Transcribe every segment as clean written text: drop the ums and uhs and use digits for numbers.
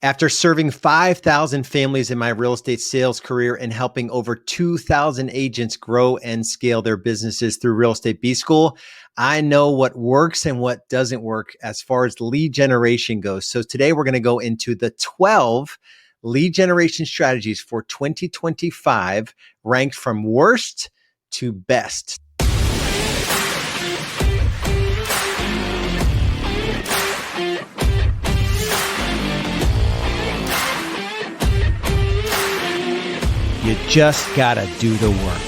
After serving 5,000 families in my real estate sales career and helping over 2,000 agents grow and scale their businesses through Real Estate B School, I know what works and what doesn't work as far as lead generation goes. So today we're going to go into the 12 lead generation strategies for 2025, ranked from worst to best. You just gotta do the work.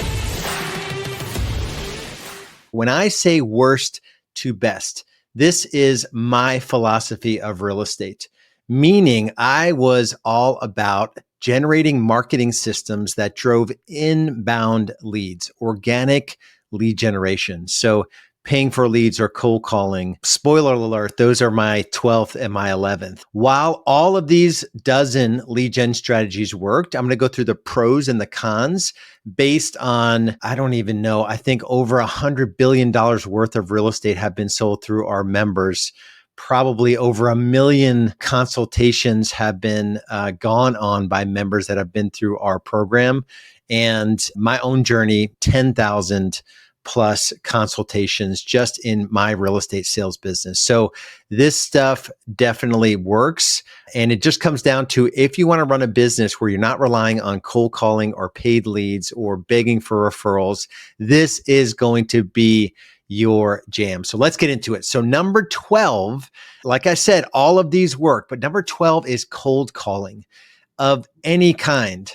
When I say worst to best, this is my philosophy of real estate, meaning I was all about generating marketing systems that drove inbound leads, organic lead generation. So paying for leads or cold calling. Spoiler alert, those are my 12th and my 11th. While all of these dozen lead gen strategies worked, I'm going to go through the pros and the cons based on, I don't even know, I think over $100 billion worth of real estate have been sold through our members. Probably over 1 million consultations have been gone on by members that have been through our program. And my own journey, 10,000 plus consultations just in my real estate sales business. So this stuff definitely works. And it just comes down to, if you want to run a business where you're not relying on cold calling or paid leads or begging for referrals, this is going to be your jam. So let's get into it. So number 12, like I said, all of these work, but number 12 is cold calling of any kind.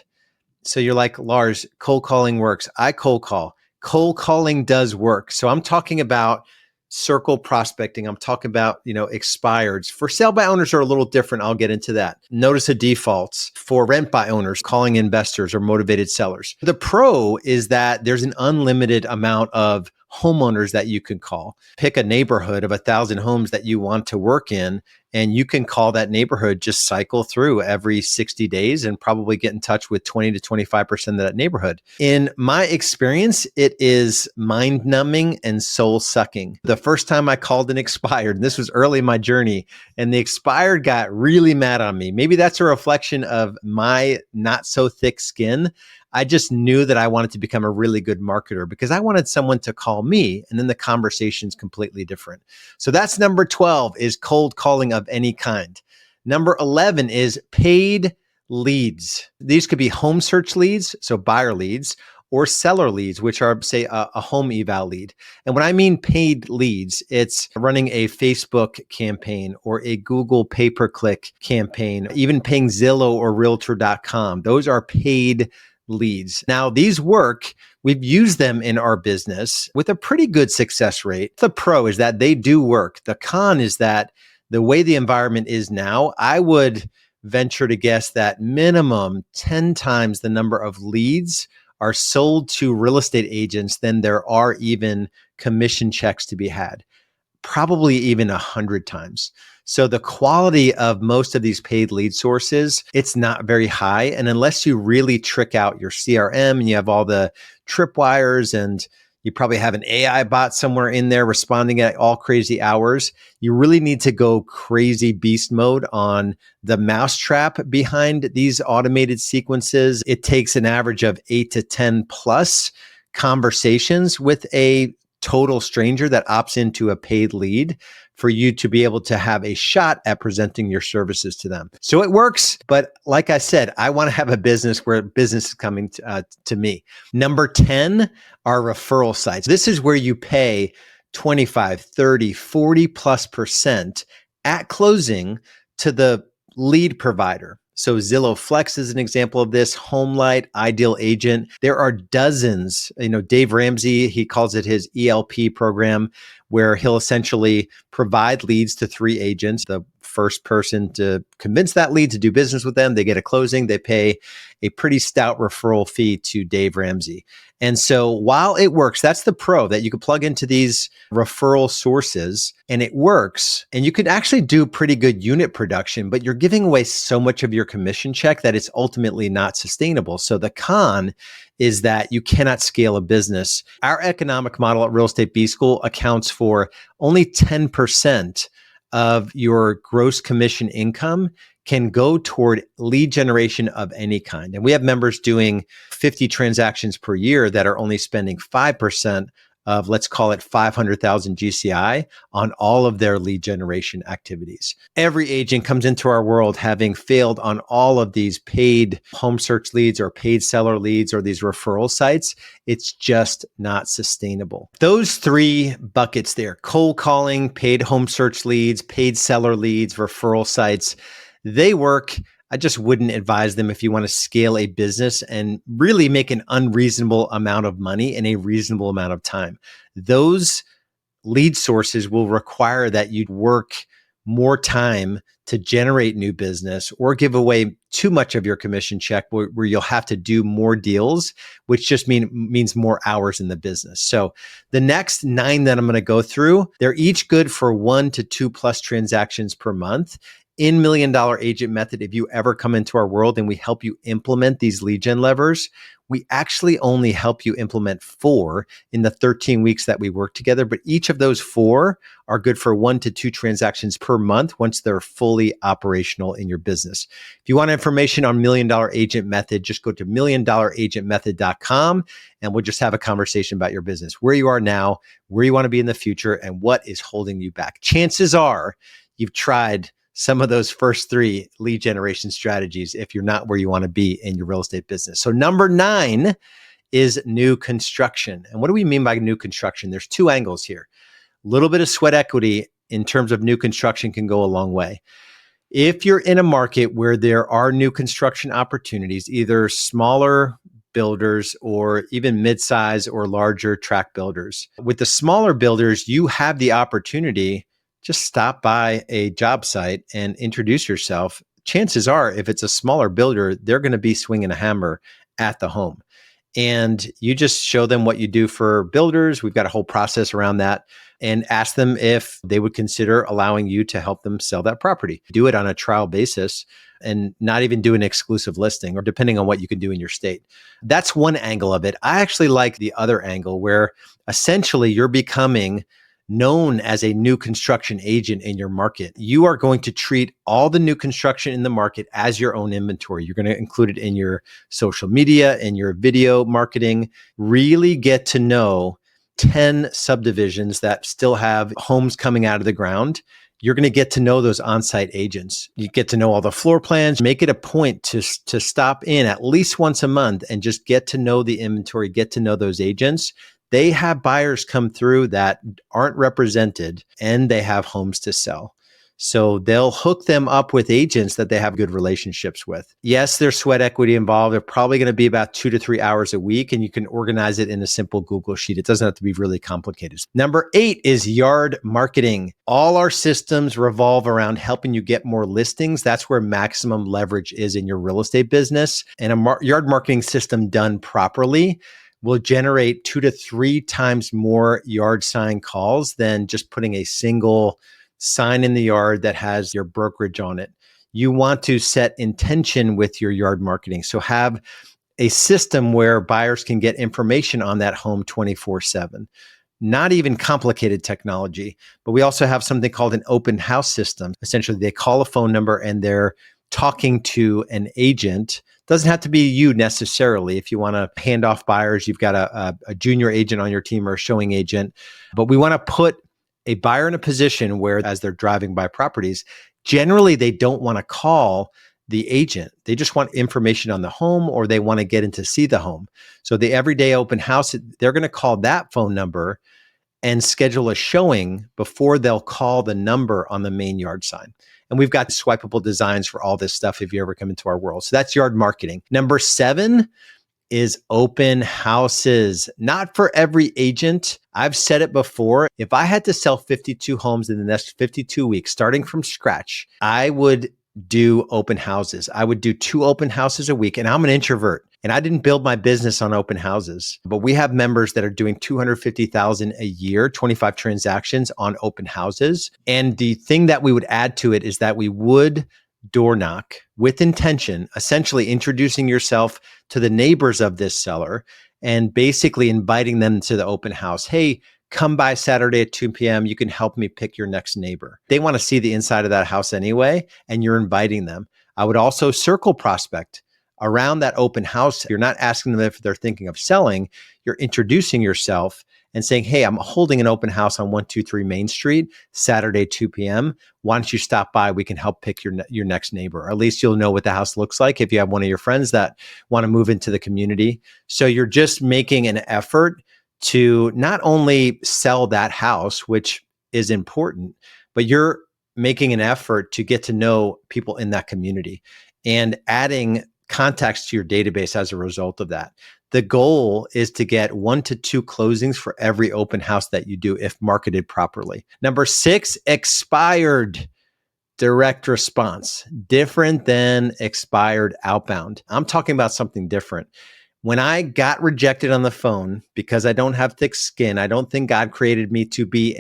So you're like, Lars, cold calling works. I cold call. Cold calling does work. So I'm talking about circle prospecting. I'm talking about, expireds. For sale by owners are a little different. I'll get into that. Notice of defaults. For rent by owners, calling investors or motivated sellers. The pro is that there's an unlimited amount of homeowners that you can call. Pick a neighborhood of 1,000 homes that you want to work in, and you can call that neighborhood, just cycle through every 60 days and probably get in touch with 20 to 25% of that neighborhood. In my experience, it is mind numbing and soul sucking. The first time I called an expired, and this was early in my journey, and the expired got really mad on me. Maybe that's a reflection of my not so thick skin. I just knew that I wanted to become a really good marketer because I wanted someone to call me, and then the conversation's completely different. So that's number 12, is cold calling of any kind. Number 11 is paid leads. These could be home search leads, so buyer leads, or seller leads, which are, say, a home eval lead. And when I mean paid leads, it's running a Facebook campaign or a Google pay-per-click campaign, even paying Zillow or Realtor.com. Those are paid leads. Now, these work. We've used them in our business with a pretty good success rate. The pro is that they do work. The con is that the way the environment is now, I would venture to guess that minimum 10 times the number of leads are sold to real estate agents than there are even commission checks to be had. Probably even 100 times. So the quality of most of these paid lead sources, it's not very high. And unless you really trick out your CRM and you have all the tripwires and you probably have an AI bot somewhere in there responding at all crazy hours, you really need to go crazy beast mode on the mousetrap behind these automated sequences. It takes an average of 8 to 10 plus conversations with a total stranger that opts into a paid lead for you to be able to have a shot at presenting your services to them. So it works, but like I said, I want to have a business where business is coming to me. Number 10 are referral sites. This is where you pay 25, 30, 40 plus % at closing to the lead provider. So Zillow Flex is an example of this, HomeLight, Ideal Agent. There are dozens. Dave Ramsey, he calls it his ELP program, where he'll essentially provide leads to 3 agents. The first person to convince that lead to do business with them, they get a closing, they pay a pretty stout referral fee to Dave Ramsey. And so while it works, that's the pro, that you can plug into these referral sources and it works. And you could actually do pretty good unit production, but you're giving away so much of your commission check that it's ultimately not sustainable. So the con is that you cannot scale a business. Our economic model at Real Estate B School accounts for only 10% of your gross commission income can go toward lead generation of any kind. And we have members doing 50 transactions per year that are only spending 5% of, let's call it 500,000 GCI on all of their lead generation activities. Every agent comes into our world having failed on all of these paid home search leads or paid seller leads or these referral sites. It's just not sustainable. Those three buckets there, cold calling, paid home search leads, paid seller leads, referral sites, they work. I just wouldn't advise them if you want to scale a business and really make an unreasonable amount of money in a reasonable amount of time. Those lead sources will require that you work more time to generate new business or give away too much of your commission check where you'll have to do more deals, which just means more hours in the business. So the next 9 that I'm going to go through, they're each good for 1 to 2 plus transactions per month. In $1 Million Agent Method, if you ever come into our world and we help you implement these lead gen levers, we actually only help you implement 4 in the 13 weeks that we work together. But each of those 4 are good for 1 to 2 transactions per month once they're fully operational in your business. If you want information on $1 Million Agent Method, just go to $1,000,000agentmethod.com and we'll just have a conversation about your business, where you are now, where you want to be in the future, and what is holding you back. Chances are you've tried some of those first 3 lead generation strategies if you're not where you want to be in your real estate business. So number 9 is new construction. And what do we mean by new construction? There's 2 angles here. A little bit of sweat equity in terms of new construction can go a long way. If you're in a market where there are new construction opportunities, either smaller builders or even mid-size or larger tract builders, with the smaller builders, you have the opportunity. Just stop by a job site and introduce yourself. Chances are, if it's a smaller builder, they're going to be swinging a hammer at the home. And you just show them what you do for builders. We've got a whole process around that, and ask them if they would consider allowing you to help them sell that property. Do it on a trial basis and not even do an exclusive listing, or depending on what you can do in your state. That's one angle of it. I actually like the other angle where essentially you're becoming known as a new construction agent in your market. You are going to treat all the new construction in the market as your own inventory. You're going to include it in your social media, in your video marketing. Really get to know 10 subdivisions that still have homes coming out of the ground. You're going to get to know those on-site agents. You get to know all the floor plans. Make it a point to stop in at least once a month and just get to know the inventory, get to know those agents. They have buyers come through that aren't represented and they have homes to sell. So they'll hook them up with agents that they have good relationships with. Yes, there's sweat equity involved. They're probably going to be about 2 to 3 hours a week, and you can organize it in a simple Google sheet. It doesn't have to be really complicated. Number 8 is yard marketing. All our systems revolve around helping you get more listings. That's where maximum leverage is in your real estate business. And a yard marketing system done properly will generate 2 to 3 times more yard sign calls than just putting a single sign in the yard that has your brokerage on it. You want to set intention with your yard marketing. So have a system where buyers can get information on that home 24/7. Not even complicated technology, but we also have something called an open house system. Essentially, they call a phone number and they're talking to an agent. Doesn't have to be you necessarily. If you want to hand off buyers, you've got a junior agent on your team or a showing agent. But we want to put a buyer in a position where, as they're driving by properties, generally they don't want to call the agent. They just want information on the home, or they want to get in to see the home. So the everyday open house, they're going to call that phone number and schedule a showing before they'll call the number on the main yard sign. And we've got swipeable designs for all this stuff if you ever come into our world. So that's yard marketing. Number 7 is open houses. Not for every agent. I've said it before. If I had to sell 52 homes in the next 52 weeks, starting from scratch, I would do open houses. I would do 2 open houses a week. And I'm an introvert, and I didn't build my business on open houses. But we have members that are doing $250,000 a year, 25 transactions on open houses. And the thing that we would add to it is that we would door knock with intention, essentially introducing yourself to the neighbors of this seller and basically inviting them to the open house. Hey, come by Saturday at 2 p.m. You can help me pick your next neighbor. They want to see the inside of that house anyway, and you're inviting them. I would also circle prospect around that open house. You're not asking them if they're thinking of selling. You're introducing yourself and saying, hey, I'm holding an open house on 123 Main Street, Saturday, 2 p.m. Why don't you stop by? We can help pick your next neighbor. Or at least you'll know what the house looks like if you have one of your friends that want to move into the community. So you're just making an effort to not only sell that house, which is important, but you're making an effort to get to know people in that community and adding contacts to your database as a result of that. The goal is to get 1 to 2 closings for every open house that you do if marketed properly. Number 6, expired direct response. Different than expired outbound. I'm talking about something different. When I got rejected on the phone because I don't have thick skin, I don't think God created me to be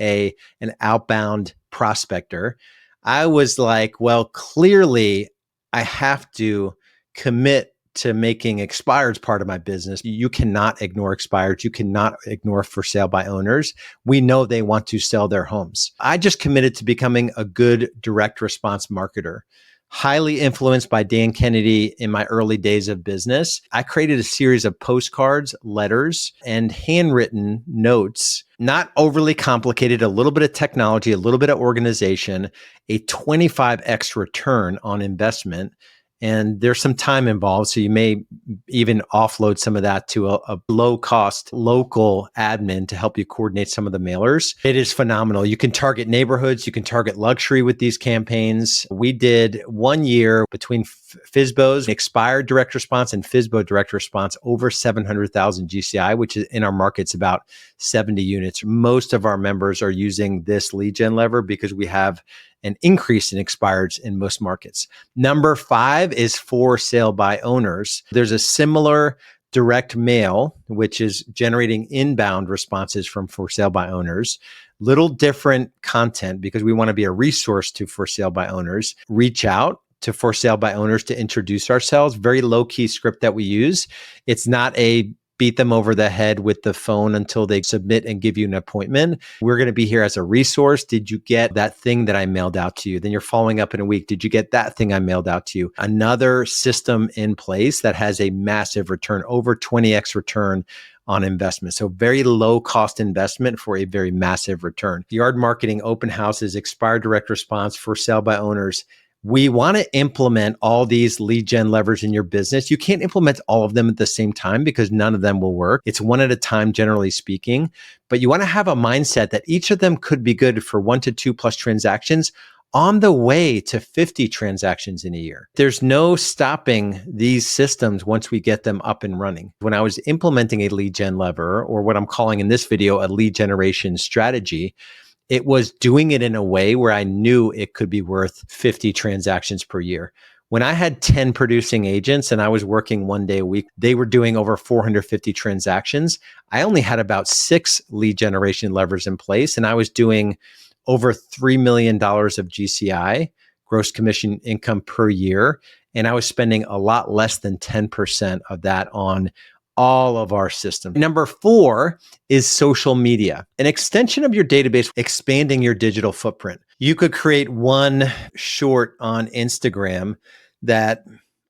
an outbound prospector. I was like, well, clearly I have to commit to making expireds part of my business. You cannot ignore expireds. You cannot ignore for sale by owners. We know they want to sell their homes. I just committed to becoming a good direct response marketer. Highly influenced by Dan Kennedy in my early days of business, I created a series of postcards, letters, and handwritten notes, not overly complicated, a little bit of technology, a little bit of organization, a 25x return on investment. And there's some time involved, so you may even offload some of that to a low-cost local admin to help you coordinate some of the mailers. It is phenomenal. You can target neighborhoods. You can target luxury with these campaigns. We did 1 year between FSBO's expired direct response and FSBO direct response over 700,000 GCI, which is in our markets about 70 units. Most of our members are using this lead gen lever because we have an increase in expireds in most markets. Number 5 is for sale by owners. There's a similar direct mail, which is generating inbound responses from for sale by owners. Little different content because we want to be a resource to for sale by owners. Reach out to for sale by owners to introduce ourselves. Very low key script that we use. It's not a beat them over the head with the phone until they submit and give you an appointment. We're going to be here as a resource. Did you get that thing that I mailed out to you? Then you're following up in a week. Did you get that thing I mailed out to you? Another system in place that has a massive return, over 20x return on investment. So very low cost investment for a very massive return. Yard marketing, open houses, expired direct response, for sale by owners. We want to implement all these lead gen levers in your business. You can't implement all of them at the same time because none of them will work. It's one at a time, generally speaking. But you want to have a mindset that each of them could be good for 1 to 2 plus transactions on the way to 50 transactions in a year. There's no stopping these systems once we get them up and running. When I was implementing a lead gen lever, or what I'm calling in this video a lead generation strategy, it was doing it in a way where I knew it could be worth 50 transactions per year. When I had 10 producing agents and I was working 1 day a week, they were doing over 450 transactions. I only had about 6 lead generation levers in place, and I was doing over $3 million of GCI, gross commission income per year. And I was spending a lot less than 10% of that on all of our systems. Number 4 is social media, an extension of your database, expanding your digital footprint. You could create one short on Instagram that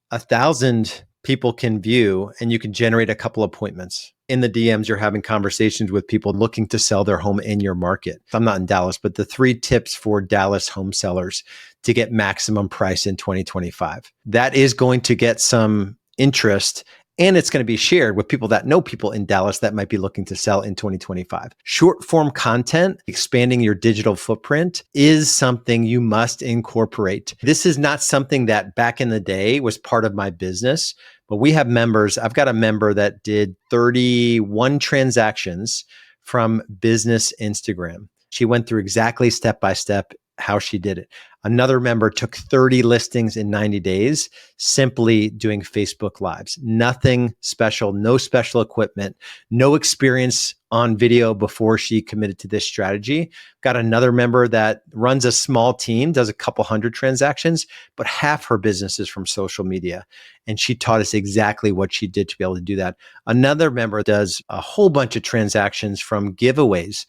1,000 people can view, and you can generate a couple appointments. In the DMs, you're having conversations with people looking to sell their home in your market. I'm not in Dallas, but the 3 tips for Dallas home sellers to get maximum price in 2025. That is going to get some interest, and it's going to be shared with people that know people in Dallas that might be looking to sell in 2025. Short form content, expanding your digital footprint, is something you must incorporate. This is not something that back in the day was part of my business, but we have members. I've got a member that did 31 transactions from business Instagram. She went through exactly step by step how she did it. Another member took 30 listings in 90 days, simply doing Facebook Lives. Nothing special, no special equipment, no experience on video before she committed to this strategy. Got another member that runs a small team, does a couple hundred transactions, but half her business is from social media. And she taught us exactly what she did to be able to do that. Another member does a whole bunch of transactions from giveaways,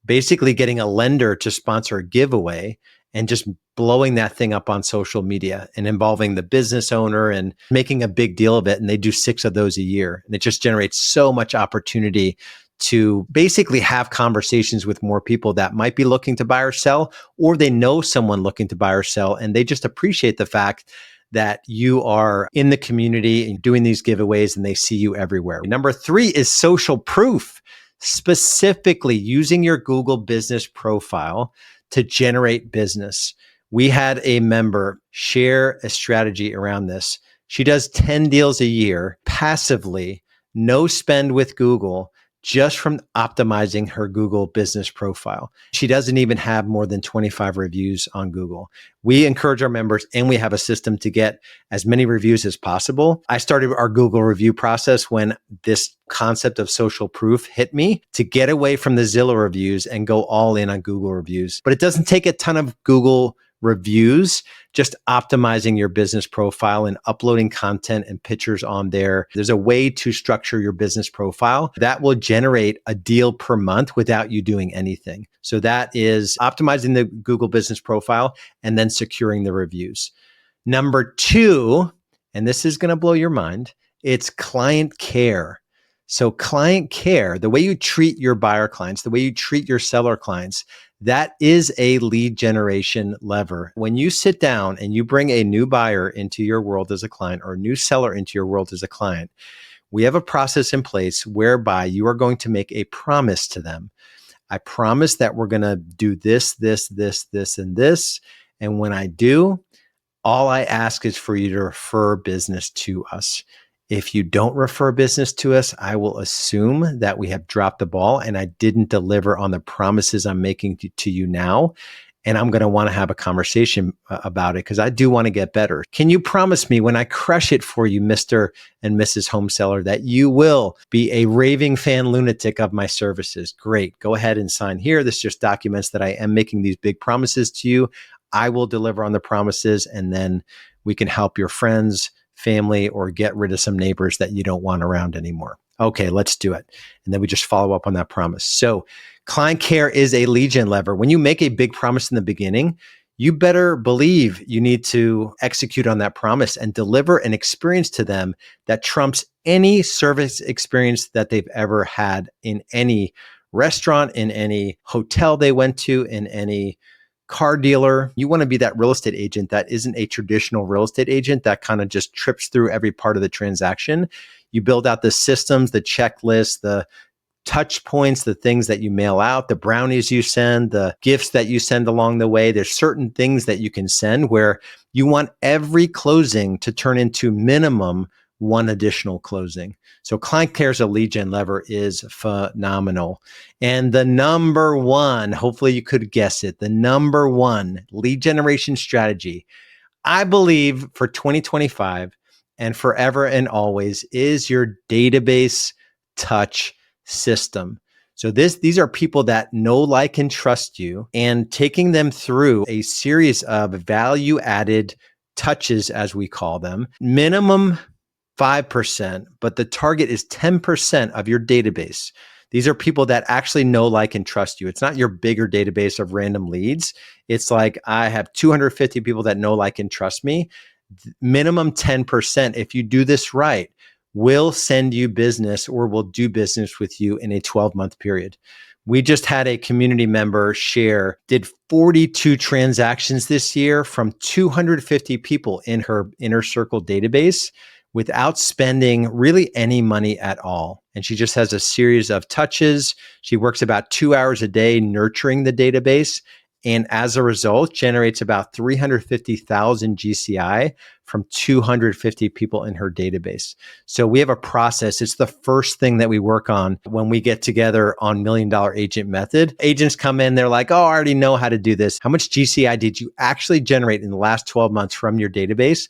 basically getting a lender to sponsor a giveaway and just blowing that thing up on social media and involving the business owner and making a big deal of it. And they do 6 of those a year. And it just generates so much opportunity to basically have conversations with more people that might be looking to buy or sell, or they know someone looking to buy or sell, and they just appreciate the fact that you are in the community and doing these giveaways and they see you everywhere. Number 3 is social proof, specifically using your Google business profile to generate business. We had a member share a strategy around this. She does 10 deals a year passively, no spend with Google, just from optimizing her Google business profile. She doesn't even have more than 25 reviews on Google. We encourage our members, and we have a system to get as many reviews as possible. I started our Google review process when this concept of social proof hit me, to get away from the Zillow reviews and go all in on Google reviews. But it doesn't take a ton of Google reviews, just optimizing your business profile and uploading content and pictures on there. There's a way to structure your business profile that will generate a deal per month without you doing anything. So that is optimizing the Google business profile and then securing the reviews. Number 2, and this is going to blow your mind, it's client care. So client care, the way you treat your buyer clients, the way you treat your seller clients, that is a lead generation lever. When you sit down and you bring a new buyer into your world as a client, or a new seller into your world as a client, we have a process in place whereby you are going to make a promise to them. I promise that we're going to do this, this, this, this, and this. And when I do, all I ask is for you to refer business to us. If you don't refer business to us, I will assume that we have dropped the ball and I didn't deliver on the promises I'm making to you now. And I'm going to want to have a conversation about it, because I do want to get better. Can you promise me, when I crush it for you, Mr. and Mrs. Home Seller, that you will be a raving fan lunatic of my services? Great. Go ahead and sign here. This just documents that I am making these big promises to you. I will deliver on the promises, and then we can help your friends, family, or get rid of some neighbors that you don't want around anymore. Okay, let's do it. And then we just follow up on that promise. So client care is a lead gen lever. When you make a big promise in the beginning, you better believe you need to execute on that promise and deliver an experience to them that trumps any service experience that they've ever had in any restaurant, in any hotel they went to, in any car dealer. You want to be that real estate agent that isn't a traditional real estate agent that kind of just trips through every part of the transaction. You build out the systems, the checklists, the touch points, the things that you mail out, the brownies you send, the gifts that you send along the way. There's certain things that you can send where you want every closing to turn into minimum one additional closing. So client care as a lead gen lever is phenomenal. And the number 1, hopefully you could guess it, the number 1 lead generation strategy, I believe, for 2025 and forever and always, is your database touch system. So these are people that know, like, and trust you, and taking them through a series of value-added touches, as we call them, minimum 5%, but the target is 10% of your database. These are people that actually know, like, and trust you. It's not your bigger database of random leads. It's like, I have 250 people that know, like, and trust me. Minimum 10%, if you do this right, will send you business or will do business with you in a 12-month period. We just had a community member share, did 42 transactions this year from 250 people in her inner circle database without spending really any money at all. And she just has a series of touches. She works about 2 hours a day nurturing the database. And as a result, generates about 350,000 GCI from 250 people in her database. So we have a process. It's the first thing that we work on when we get together on $1 Million Agent Method. Agents come in, they're like, oh, I already know how to do this. How much GCI did you actually generate in the last 12 months from your database?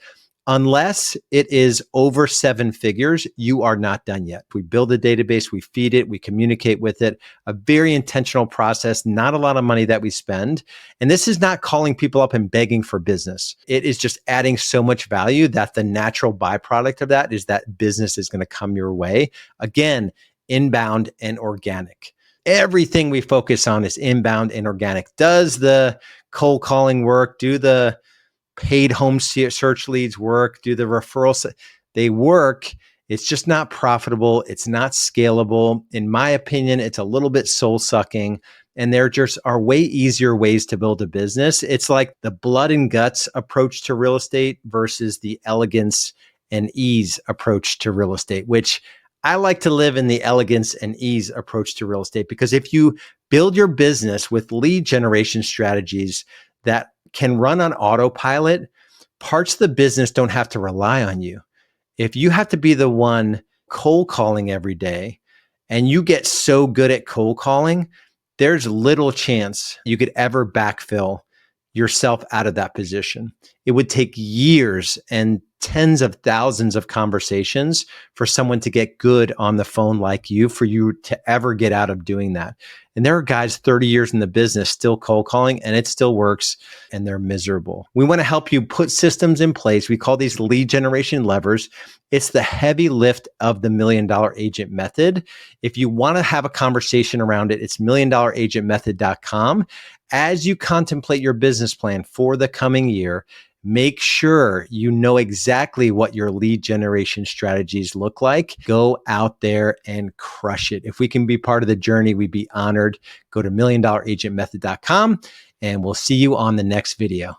Unless it is over 7 figures, you are not done yet. We build a database, we feed it, we communicate with it, a very intentional process, not a lot of money that we spend. And this is not calling people up and begging for business. It is just adding so much value that the natural byproduct of that is that business is going to come your way. Again, inbound and organic. Everything we focus on is inbound and organic. Does the cold calling work? Do the paid home search leads work? Do the referrals? They work. It's just not profitable. It's not scalable. In my opinion, it's a little bit soul sucking. And there just are way easier ways to build a business. It's like the blood and guts approach to real estate versus the elegance and ease approach to real estate, which I like to live in the elegance and ease approach to real estate, because if you build your business with lead generation strategies that can run on autopilot, parts of the business don't have to rely on you. If you have to be the one cold calling every day and you get so good at cold calling, there's little chance you could ever backfill yourself out of that position. It would take years and tens of thousands of conversations for someone to get good on the phone like you, for you to ever get out of doing that. And there are guys 30 years in the business still cold calling, and it still works, and they're miserable. We want to help you put systems in place. We call these lead generation levers. It's the heavy lift of the $1 Million Agent Method. If you want to have a conversation around it, it's $1,000,000agentmethod.com. As you contemplate your business plan for the coming year, make sure you know exactly what your lead generation strategies look like. Go out there and crush it. If we can be part of the journey, we'd be honored. Go to $1,000,000agentmethod.com, and we'll see you on the next video.